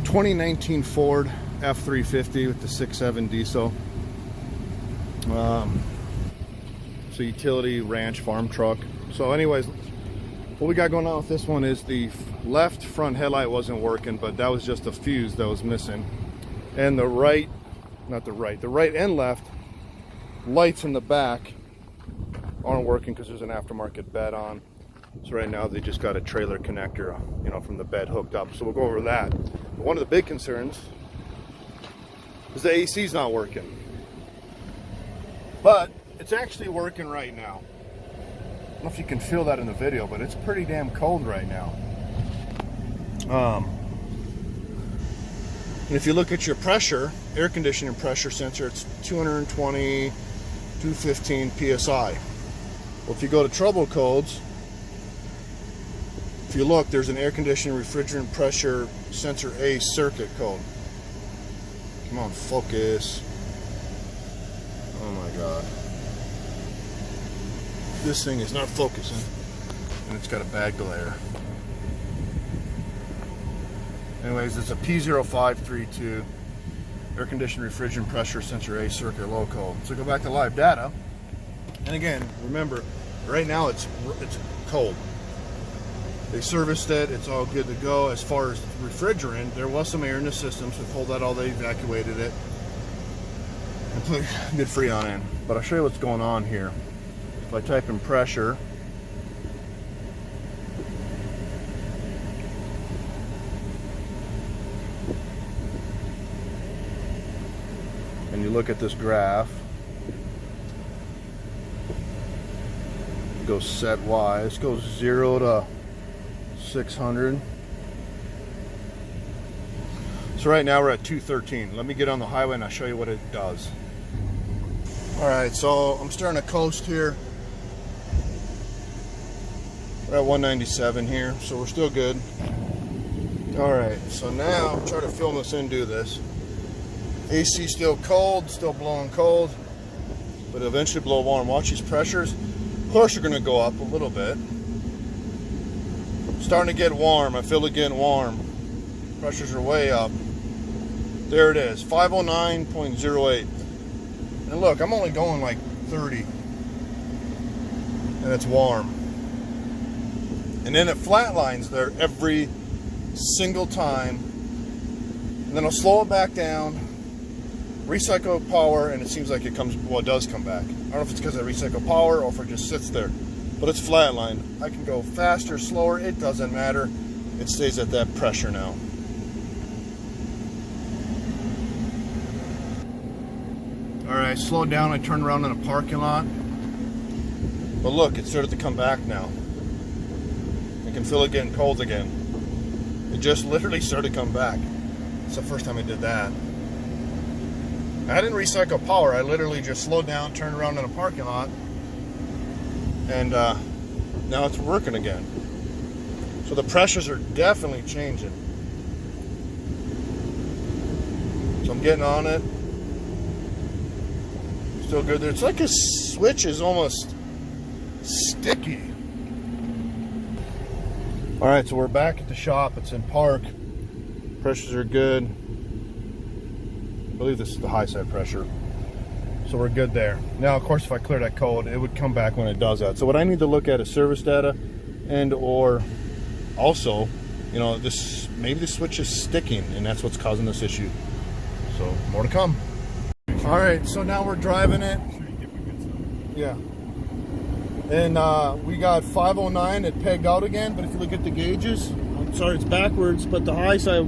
2019 Ford F-350 with the 6.7 diesel. It's a utility ranch farm truck. So anyways, what we got going on with this one is the left front headlight wasn't working, but that was just a fuse that was missing. And the right and left lights in the back aren't working because there's an aftermarket bed on. So right now they just got a trailer connector, you know, from the bed hooked up. So we'll go over that. But one of the big concerns is the AC's not working. But it's actually working right now. I don't know if you can feel that in the video, but it's pretty damn cold right now. And if you look at your pressure, air conditioning pressure sensor, it's 220, 215 PSI. Well, if you go to trouble codes, if you look, there's an air conditioning refrigerant pressure sensor A circuit code. Come on, focus. Oh my God. This thing is not focusing, and it's got a bad glare. Anyways, it's a P0532 air conditioning refrigerant pressure sensor A circuit low code. So go back to live data, and again, remember, right now it's cold. They serviced it, it's all good to go. As far as refrigerant, there was some air in the system, so pulled that all, they evacuated it and put good Freon in. But I'll show you what's going on here. If I type in pressure, and you look at this graph, it goes set Y. This goes 0 to 600. So right now we're at 213. Let me get on the highway and I'll show you what it does. Alright, so I'm starting to coast here. We're at 197 here, so we're still good. Alright, so now try to film this and do this. AC still cold, still blowing cold, but eventually blow warm. Watch these pressures. Of course you're going to go up a little bit. Starting to get warm. I feel it getting warm. Pressures are way up. There it is, 509.08. And look, I'm only going like 30. And it's warm. And then it flatlines there every single time. And then I'll slow it back down, recycle power, and it seems like it comes, well, it does come back. I don't know if it's because I recycle power or if it just sits there. But it's flatlined. I can go faster, slower, it doesn't matter. It stays at that pressure now. Alright, slowed down, I turned around in a parking lot. But look, it started to come back now. I can feel it getting cold again. It just literally started to come back. It's the first time I did that. I didn't recycle power, I literally just slowed down, turned around in a parking lot, and now it's working again. So the pressures are definitely changing. So I'm getting on it. Still good there. It's like a switch is almost sticky. Alright, so we're back at the shop. It's in park. Pressures are good. I believe this is the high side pressure. So we're good there. Now, of course, if I clear that code, it would come back when it does that. So what I need to look at is service data, and or also, you know, this, maybe the switch is sticking and that's what's causing this issue. So more to come. All right, so now we're driving it. Yeah. And we got 509, it pegged out again, but if you look at the gauges, I'm sorry, it's backwards, but the high side,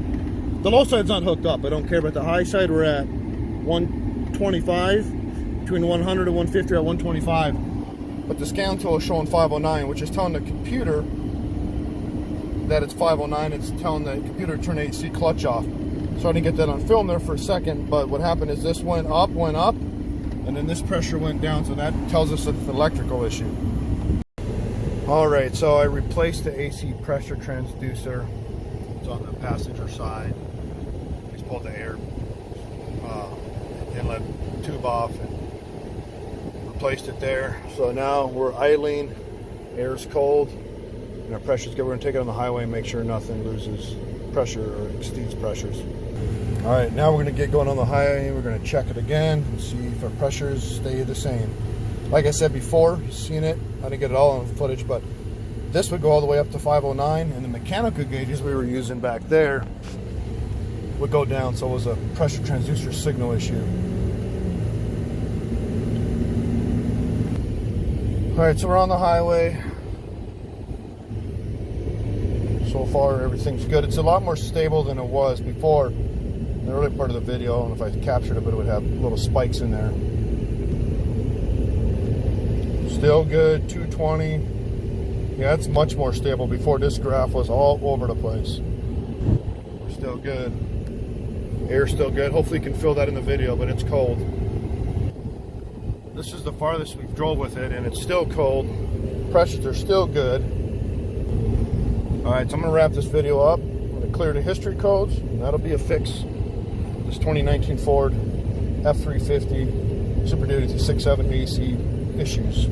the low side's not hooked up. I don't care, but the high side we're at 125, between 100 and 150 at 125. But the scan tool is showing 509, which is telling the computer that it's 509. It's telling the computer to turn the AC clutch off. So I didn't get that on film there for a second, but what happened is this went up, and then this pressure went down, so that tells us it's an electrical issue. Alright, so I replaced the AC pressure transducer. It's on the passenger side. Just pulled the air inlet tube off and replaced it there. So now we're idling, air's cold, and our pressure's good. We're going to take it on the highway and make sure nothing loses pressure or exceeds pressures. All right, now we're going to get going on the highway. We're going to check it again and see if our pressures stay the same. Like I said before, you've seen it. I didn't get it all on footage, but this would go all the way up to 509, and the mechanical gauges we were using back there would go down, so it was a pressure transducer signal issue. All right, so we're on the highway. So far, everything's good. It's a lot more stable than it was before. In the early part of the video, I don't know if I captured it, but it would have little spikes in there. Still good, 220. Yeah, it's much more stable. Before, this graph was all over the place. We're still good. Air's still good. Hopefully you can feel that in the video, but it's cold. This is the farthest we've drove with it, and it's still cold. Pressures are still good. All right, so I'm gonna wrap this video up. I'm gonna clear the history codes, and that'll be a fix. This 2019 Ford F-350 Super Duty 6.7 AC issues.